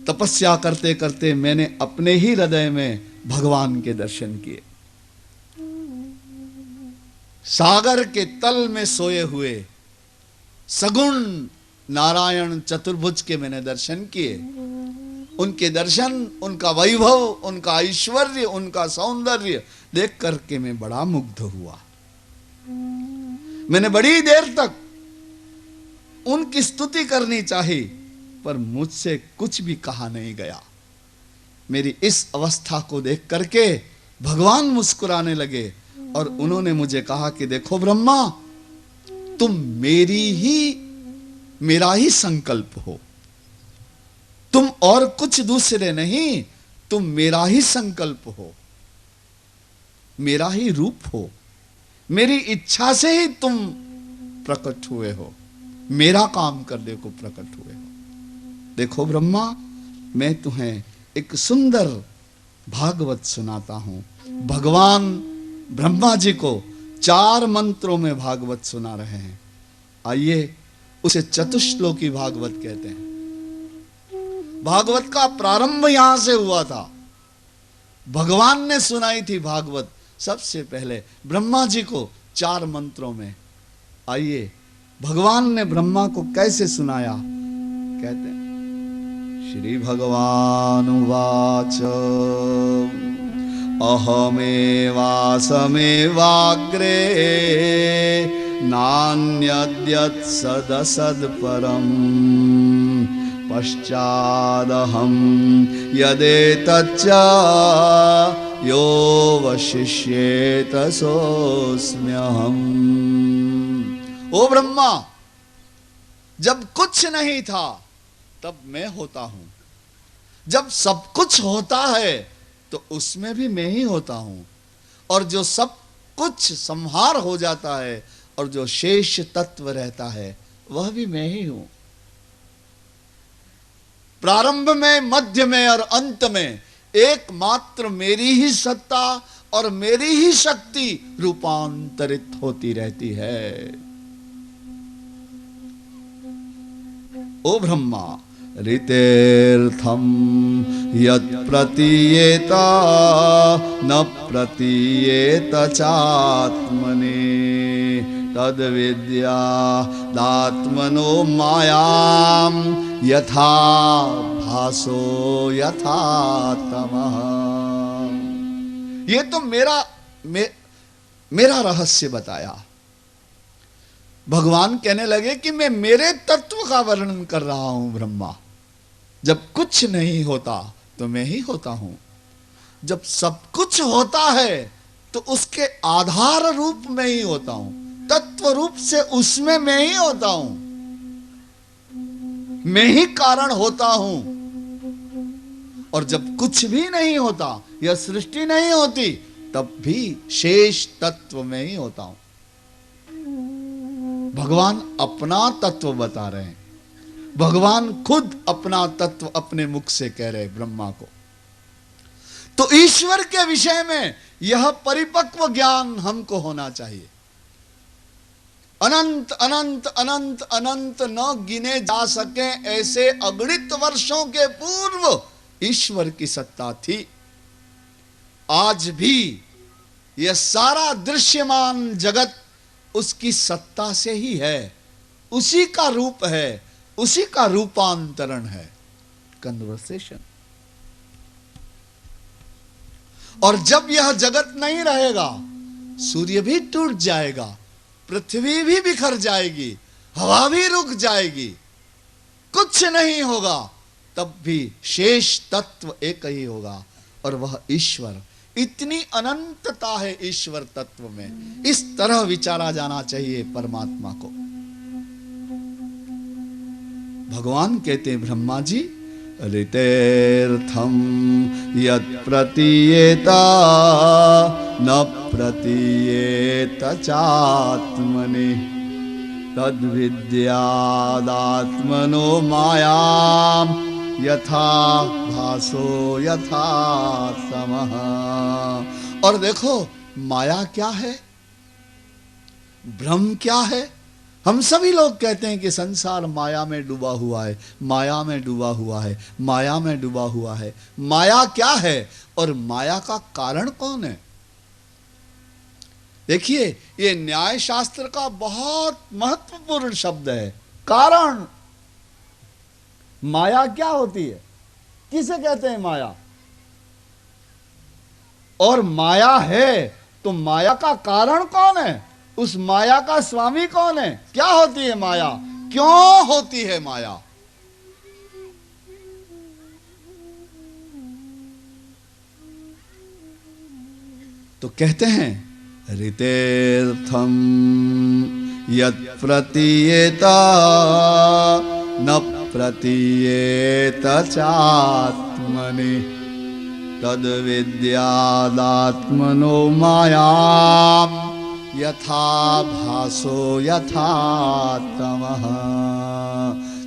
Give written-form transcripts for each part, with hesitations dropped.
तपस्या करते करते मैंने अपने ही हृदय में भगवान के दर्शन किए। सागर के तल में सोए हुए सगुण नारायण चतुर्भुज के मैंने दर्शन किए। उनके दर्शन, उनका वैभव, उनका ऐश्वर्य, उनका सौंदर्य देख करके मैं बड़ा मुग्ध हुआ। मैंने बड़ी देर तक उनकी स्तुति करनी चाही, पर मुझसे कुछ भी कहा नहीं गया। मेरी इस अवस्था को देख करके भगवान मुस्कुराने लगे और उन्होंने मुझे कहा कि देखो ब्रह्मा, तुम मेरा ही संकल्प हो, तुम और कुछ दूसरे नहीं, तुम मेरा ही संकल्प हो, मेरा ही रूप हो, मेरी इच्छा से ही तुम प्रकट हुए हो, मेरा काम करने को प्रकट हुए हो। देखो ब्रह्मा, मैं तुम्हें एक सुंदर भागवत सुनाता हूं। भगवान ब्रह्मा जी को 4 मंत्रों में भागवत सुना रहे हैं। आइए, उसे चतुश्लोकी भागवत कहते हैं। भागवत का प्रारंभ यहां से हुआ था। भगवान ने सुनाई थी भागवत सबसे पहले ब्रह्मा जी को 4 मंत्रों में। आइए, भगवान ने ब्रह्मा को कैसे सुनाया, कहते हैं श्री भगवान उवाच अहमेवासमेवाग्रे नान्यद्यत्सदसत्परम् पश्चादहं यदेतच्च यो वशिष्येत सोऽस्म्यहम्। ओ ब्रह्मा, जब कुछ नहीं था तब मैं होता हूं, जब सब कुछ होता है तो उसमें भी मैं ही होता हूं, और जो सब कुछ संहार हो जाता है और जो शेष तत्व रहता है वह भी मैं ही हूं। प्रारंभ में, मध्य में और अंत में एकमात्र मेरी ही सत्ता और मेरी ही शक्ति रूपांतरित होती रहती है। ओ ब्रह्मा, ऋतेर्थम यत् प्रतीयेत न प्रतीयेत चात्मने तद विद्यादात्मनो मायां यथा भासो यथा तमः। ये तो मेरा रहस्य बताया। भगवान कहने लगे कि मैं मेरे तत्व का वर्णन कर रहा हूं ब्रह्मा। जब कुछ नहीं होता तो मैं ही होता हूं, जब सब कुछ होता है तो उसके आधार रूप में ही होता हूं, तत्व रूप से उसमें मैं ही होता हूं, मैं ही कारण होता हूं। और जब कुछ भी नहीं होता, यह सृष्टि नहीं होती, तब भी शेष तत्व में ही होता हूं। भगवान अपना तत्व बता रहे हैं। भगवान खुद अपना तत्व अपने मुख से कह रहे ब्रह्मा को। तो ईश्वर के विषय में यह परिपक्व ज्ञान हमको होना चाहिए। अनंत अनंत अनंत अनंत न गिने जा सके ऐसे अगणित वर्षों के पूर्व ईश्वर की सत्ता थी। आज भी यह सारा दृश्यमान जगत उसकी सत्ता से ही है, उसी का रूप है, उसी का रूपांतरण है, कन्वर्सेशन। और जब यह जगत नहीं रहेगा, सूर्य भी टूट जाएगा, पृथ्वी भी बिखर जाएगी, हवा भी रुक जाएगी, कुछ नहीं होगा, तब भी शेष तत्व एक ही होगा, और वह ईश्वर। इतनी अनंतता है ईश्वर तत्व में। इस तरह विचारा जाना चाहिए परमात्मा को। भगवान कहते हैं ब्रह्मा जी, ऋतेर्थम यत् प्रतीयेत न प्रतीयेत चात्मनि तद विद्यादात्मनो मायां यथा भासो यथा तमः। और देखो, माया क्या है, भ्रम क्या है, हम सभी लोग कहते हैं कि संसार माया में डूबा हुआ है, माया में डूबा हुआ है, माया में डूबा हुआ है। माया क्या है और माया का कारण कौन है? देखिए, ये न्याय शास्त्र का बहुत महत्वपूर्ण शब्द है, कारण। माया क्या होती है, किसे कहते हैं माया? और माया है तो माया का कारण कौन है? उस माया का स्वामी कौन है? क्या होती है माया, क्यों होती है माया? तो कहते हैं ऋतेर्थम यत् प्रतीयेत न प्रतीयेत चात्मनि तद विद्यादात्मनो माया यथा भासो यथा तमः।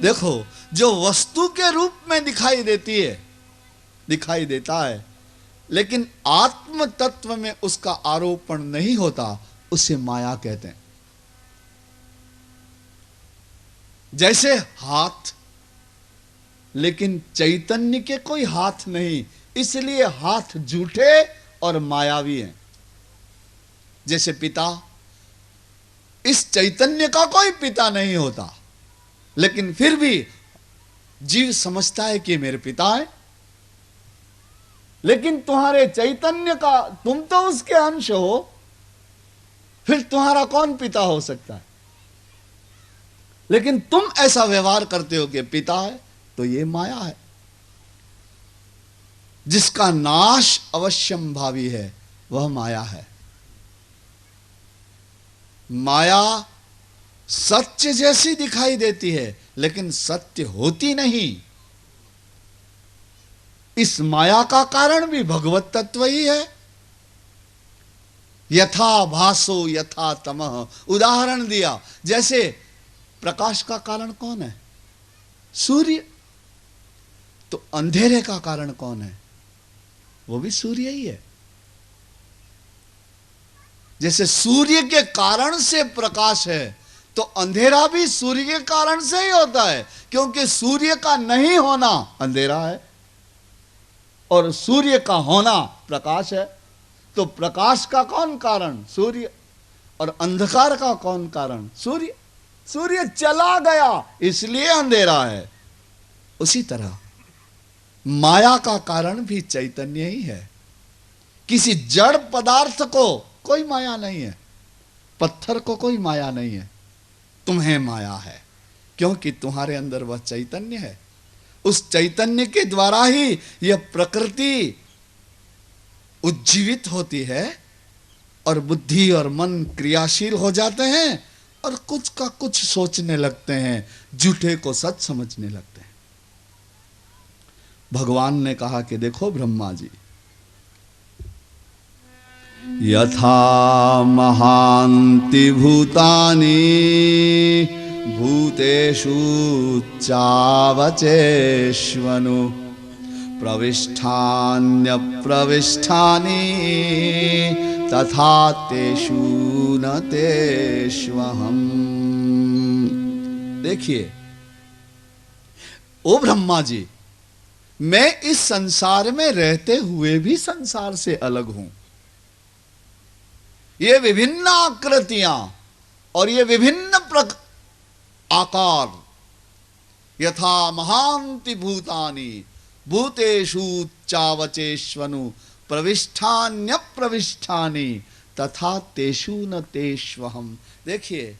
देखो, जो वस्तु के रूप में दिखाई देती है, दिखाई देता है, लेकिन आत्म तत्व में उसका आरोपण नहीं होता, उसे माया कहते हैं। जैसे हाथ, लेकिन चैतन्य के कोई हाथ नहीं, इसलिए हाथ झूठे और मायावी हैं। जैसे पिता, इस चैतन्य का कोई पिता नहीं होता, लेकिन फिर भी जीव समझता है कि मेरे पिता है। लेकिन तुम्हारे चैतन्य का, तुम तो उसके अंश हो, फिर तुम्हारा कौन पिता हो सकता है? लेकिन तुम ऐसा व्यवहार करते हो कि पिता है, तो ये माया है, जिसका नाश अवश्यंभावी है, वह माया है। माया सत्य जैसी दिखाई देती है, लेकिन सत्य होती नहीं। इस माया का कारण भी भगवत तत्व ही है। यथा भासो यथा तमः, उदाहरण दिया। जैसे प्रकाश का कारण कौन है? सूर्य। तो अंधेरे का कारण कौन है? वो भी सूर्य ही है। जैसे सूर्य के कारण से प्रकाश है, तो अंधेरा भी सूर्य के कारण से ही होता है, क्योंकि सूर्य का नहीं होना अंधेरा है और सूर्य का होना प्रकाश है। तो प्रकाश का कौन कारण? सूर्य। और अंधकार का कौन कारण? सूर्य। सूर्य चला गया इसलिए अंधेरा है। उसी तरह माया का कारण भी चैतन्य ही है। किसी जड़ पदार्थ को कोई माया नहीं है, पत्थर को कोई माया नहीं है, तुम्हें माया है, क्योंकि तुम्हारे अंदर वह चैतन्य है। उस चैतन्य के द्वारा ही यह प्रकृति उज्जीवित होती है और बुद्धि और मन क्रियाशील हो जाते हैं और कुछ का कुछ सोचने लगते हैं, झूठे को सच समझने लगते हैं। भगवान ने कहा कि देखो ब्रह्मा जी, यथा महान्ति भूतानि भूतेषु चावचेष्वनु प्रविष्ठान्य प्रविष्ठानि तथा तेषु न तेष्वहम्। देखिए ओ ब्रह्मा जी, मैं इस संसार में रहते हुए भी संसार से अलग हूं। ये विभिन्न आकृतियां और ये विभिन्न आकार, यथा महान्ति भूतानि भूतेषु चावचेष्वनु प्रविष्ठान्य प्रविष्ठानि तथा तेषु न तेष्वहम्। देखिए,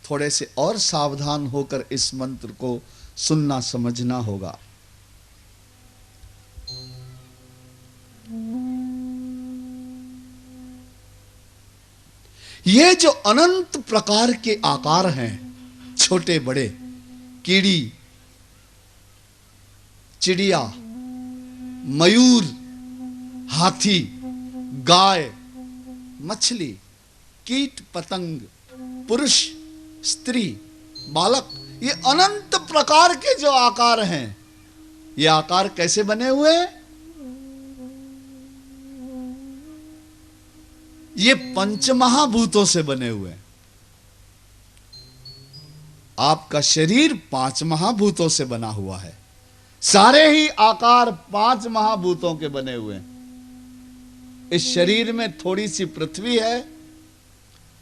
थोड़े से और सावधान होकर इस मंत्र को सुनना समझना होगा। ये जो अनंत प्रकार के आकार हैं, छोटे बड़े, कीड़ी, चिड़िया, मयूर, हाथी, गाय, मछली, कीट पतंग, पुरुष, स्त्री, बालक, ये अनंत प्रकार के जो आकार हैं, ये आकार कैसे बने हुए हैं? ये पंचमहाभूतों से बने हुए हैं। आपका शरीर 5 महाभूतों से बना हुआ है। सारे ही आकार 5 महाभूतों के बने हुए हैं। इस शरीर में थोड़ी सी पृथ्वी है,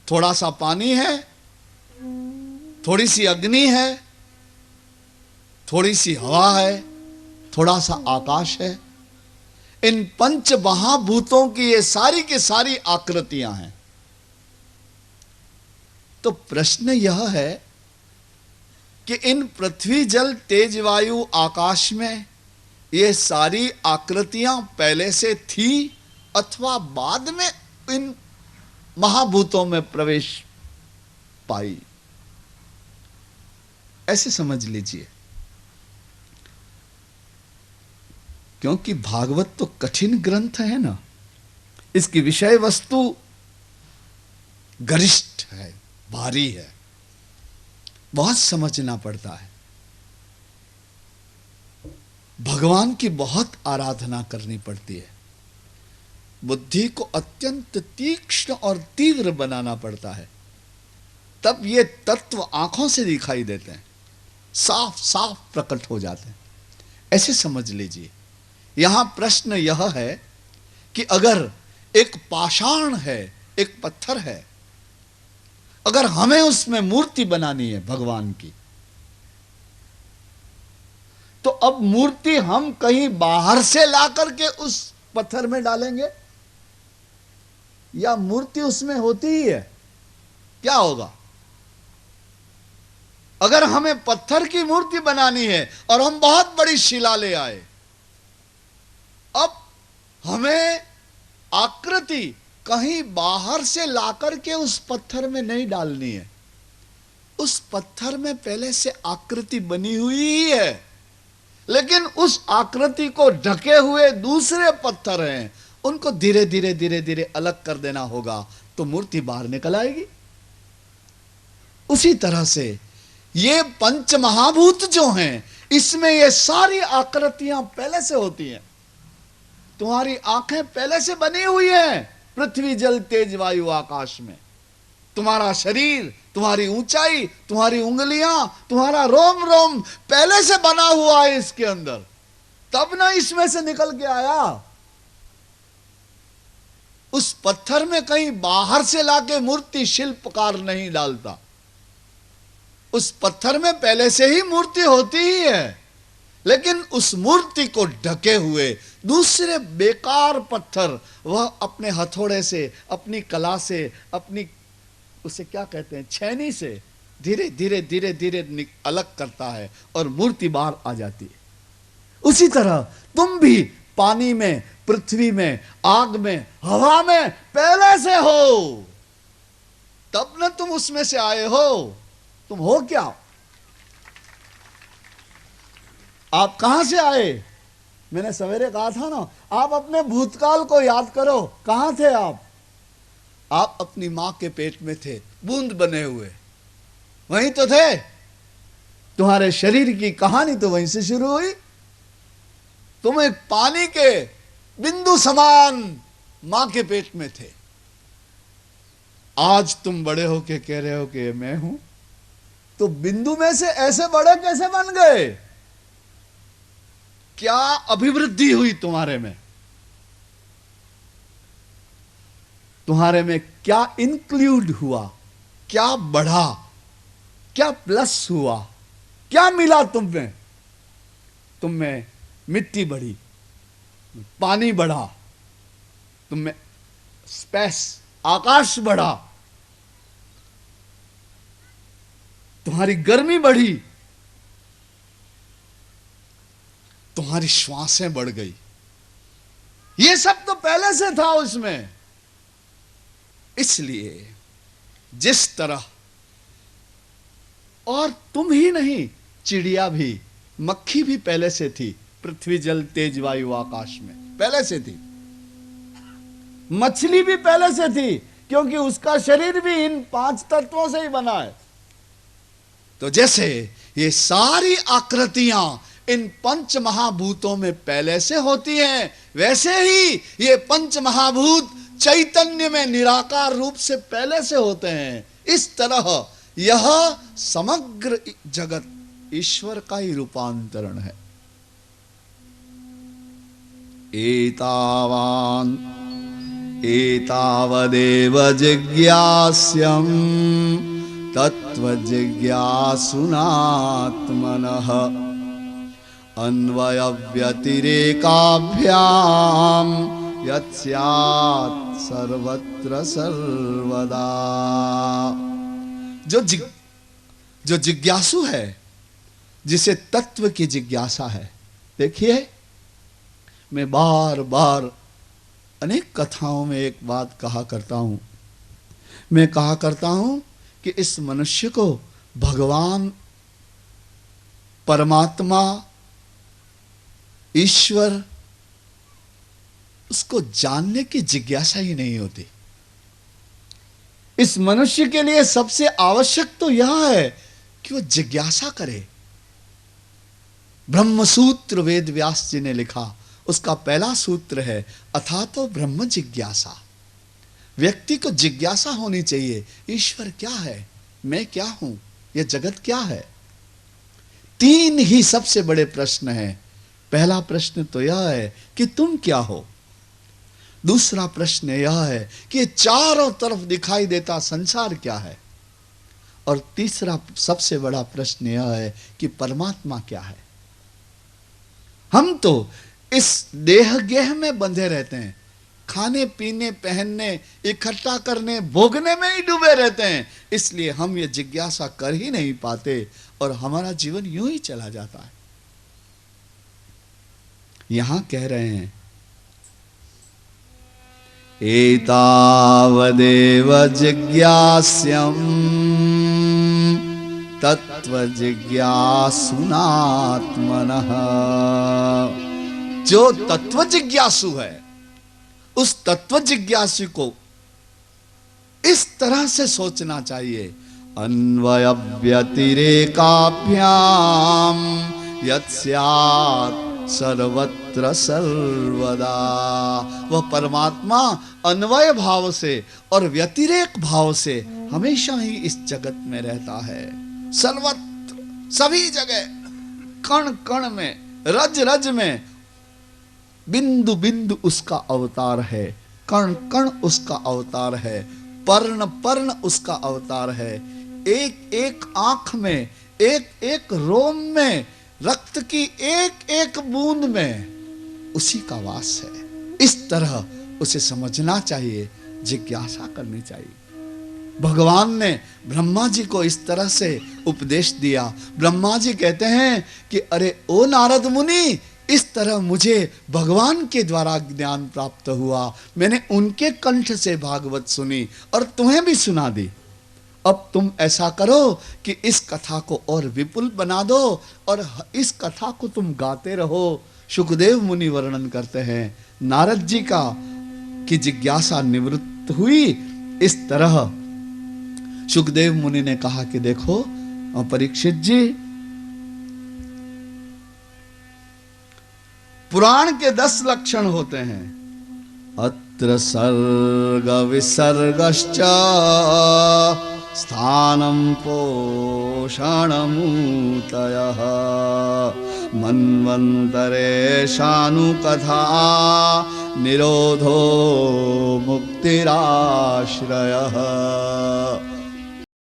थोड़ा सा पानी है, थोड़ी सी अग्नि है, थोड़ी सी हवा है, थोड़ा सा आकाश है। इन 5 महाभूतों की ये सारी की सारी आकृतियां हैं। तो प्रश्न यह है कि इन पृथ्वी जल तेज वायु आकाश में ये सारी आकृतियां पहले से थी अथवा बाद में इन महाभूतों में प्रवेश पाई? ऐसे समझ लीजिए, क्योंकि भागवत तो कठिन ग्रंथ है ना, इसकी विषय वस्तु गरिष्ठ है, भारी है, बहुत समझना पड़ता है। भगवान की बहुत आराधना करनी पड़ती है, बुद्धि को अत्यंत तीक्ष्ण और तीव्र बनाना पड़ता है, तब ये तत्व आंखों से दिखाई देते हैं, साफ साफ प्रकट हो जाते हैं। ऐसे समझ लीजिए, यहां प्रश्न यह है कि अगर एक पाषाण है, एक पत्थर है, अगर हमें उसमें मूर्ति बनानी है भगवान की, तो अब मूर्ति हम कहीं बाहर से ला करके उस पत्थर में डालेंगे या मूर्ति उसमें होती ही है? क्या होगा? अगर हमें पत्थर की मूर्ति बनानी है और हम बहुत बड़ी शिला ले आए, अब हमें आकृति कहीं बाहर से लाकर के उस पत्थर में नहीं डालनी है। उस पत्थर में पहले से आकृति बनी हुई ही है, लेकिन उस आकृति को ढके हुए दूसरे पत्थर हैं, उनको धीरे धीरे धीरे धीरे अलग कर देना होगा, तो मूर्ति बाहर निकल आएगी। उसी तरह से ये 5 महाभूत जो हैं, इसमें ये सारी आकृतियां पहले से होती हैं। तुम्हारी आंखें पहले से बनी हुई हैं पृथ्वी जल तेज वायु आकाश में। तुम्हारा शरीर, तुम्हारी ऊंचाई, तुम्हारी उंगलियां, तुम्हारा रोम रोम पहले से बना हुआ है इसके अंदर, तब ना इसमें से निकल के आया। उस पत्थर में कहीं बाहर से लाके मूर्ति शिल्पकार नहीं डालता, उस पत्थर में पहले से ही मूर्ति होती ही है, लेकिन उस मूर्ति को ढके हुए दूसरे बेकार पत्थर वह अपने हथौड़े से, अपनी कला से, अपनी उसे क्या कहते हैं, छेनी से धीरे धीरे धीरे धीरे अलग करता है और मूर्ति बाहर आ जाती है। उसी तरह तुम भी पानी में, पृथ्वी में, आग में, हवा में पहले से हो, तब न तुम उसमें से आए हो। तुम हो क्या? आप कहां से आए? मैंने सवेरे कहा था ना, आप अपने भूतकाल को याद करो। कहां थे आप? आप अपनी मां के पेट में थे, बूंद बने हुए, वहीं तो थे। तुम्हारे शरीर की कहानी तो वहीं से शुरू हुई। तुम एक पानी के बिंदु समान मां के पेट में थे। आज तुम बड़े होके कह रहे हो कि मैं हूं, तो बिंदु में से ऐसे बड़े कैसे बन गए? क्या अभिवृद्धि हुई तुम्हारे में? तुम्हारे में क्या इंक्लूड हुआ? क्या बढ़ा? क्या प्लस हुआ? क्या मिला तुम में? तुम में मिट्टी बढ़ी, पानी बढ़ा, तुम में स्पेस, आकाश बढ़ा, तुम्हारी गर्मी बढ़ी, तुम्हारी श्वासें बढ़ गई। ये सब तो पहले से था उसमें। इसलिए जिस तरह, और तुम ही नहीं, चिड़िया भी, मक्खी भी पहले से थी पृथ्वी जल तेज वायु आकाश में, पहले से थी। मछली भी पहले से थी, क्योंकि उसका शरीर भी इन 5 तत्वों से ही बना है। तो जैसे ये सारी आकृतियां इन 5 महाभूतों में पहले से होती हैं, वैसे ही ये 5 महाभूत चैतन्य में निराकार रूप से पहले से होते हैं। इस तरह यह समग्र जगत ईश्वर का ही रूपांतरण है। एतावान एतावदेव जिज्ञास्यं तत्त्वजिज्ञासुनात्मनः अन्वय व्यतिरेकाभ्याम यत्स्यात् सर्वत्र सर्वदा। जो जिज्ञासु है, जिसे तत्व की जिज्ञासा है। देखिए, मैं बार बार अनेक कथाओं में एक बात कहा करता हूं। मैं कहा करता हूं कि इस मनुष्य को भगवान, परमात्मा, ईश्वर, उसको जानने की जिज्ञासा ही नहीं होती। इस मनुष्य के लिए सबसे आवश्यक तो यह है कि वो जिज्ञासा करे। ब्रह्मसूत्र वेद व्यास जी ने लिखा, उसका पहला सूत्र है अथातो ब्रह्म जिज्ञासा। व्यक्ति को जिज्ञासा होनी चाहिए, ईश्वर क्या है, मैं क्या हूं, यह जगत क्या है। तीन ही सबसे बड़े प्रश्न हैं। पहला प्रश्न तो यह है कि तुम क्या हो। दूसरा प्रश्न यह है कि चारों तरफ दिखाई देता संसार क्या है। और तीसरा सबसे बड़ा प्रश्न यह है कि परमात्मा क्या है। हम तो इस देह गेह में बंधे रहते हैं, खाने पीने, पहनने, इकट्ठा करने, भोगने में ही डूबे रहते हैं। इसलिए हम ये जिज्ञासा कर ही नहीं पाते और हमारा जीवन यूं ही चला जाता है। यहां कह रहे हैं एतावदेव जिज्ञास्यं तत्त्वजिज्ञासुनात्मनः। जो तत्व जिज्ञासु है, उस तत्व जिज्ञासु को इस तरह से सोचना चाहिए, अन्वय व्यतिरेकाभ्याम यत्स्यात् सर्वत्र सर्वदा। वह परमात्मा अन्वय भाव से और व्यतिरेक भाव से हमेशा ही इस जगत में रहता है। सर्वत्र, सभी जगह, कण कण में, रज रज में, बिंदु बिंदु उसका अवतार है, कण कण उसका अवतार है, पर्ण पर्ण उसका अवतार है। एक एक आंख में, एक एक रोम में, रक्त की एक एक बूंद में उसी का वास है। इस तरह उसे समझना चाहिए, जिज्ञासा करनी चाहिए। भगवान ने ब्रह्मा जी को इस तरह से उपदेश दिया। ब्रह्मा जी कहते हैं कि अरे ओ नारद मुनि, इस तरह मुझे भगवान के द्वारा ज्ञान प्राप्त हुआ, मैंने उनके कंठ से भागवत सुनी और तुम्हें भी सुना दी। अब तुम ऐसा करो कि इस कथा को और विपुल बना दो और इस कथा को तुम गाते रहो। शुकदेव मुनि वर्णन करते हैं, नारद जी का की जिज्ञासा निवृत्त हुई। इस तरह शुकदेव मुनि ने कहा कि देखो परीक्षित जी, पुराण के 10 लक्षण होते हैं। अत्र सर्ग विसर्गश्च स्थानं पोषणमूतयः मन्वन्तरेशानुकथा निरोधो मुक्तिराश्रयः।